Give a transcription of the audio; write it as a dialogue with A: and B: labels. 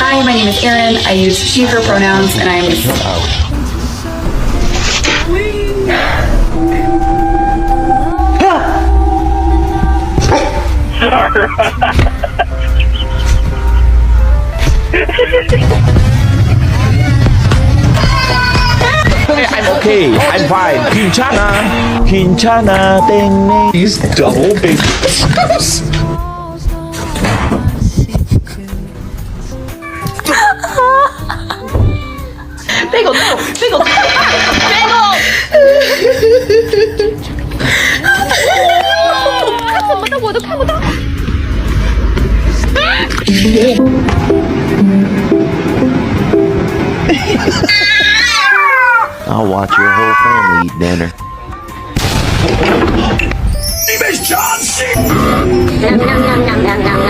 A: Hi, my name is Erin. I use she, her pronouns, and I am
B: I'm okay. I'm fine. Kinchana. Kinchana. Ding.
C: These double big toes.
A: Bagel, no! Bagel!
B: I'll watch your whole family eat dinner.
C: Miss Johnson!
D: Nom nom nom nom nom nom nom.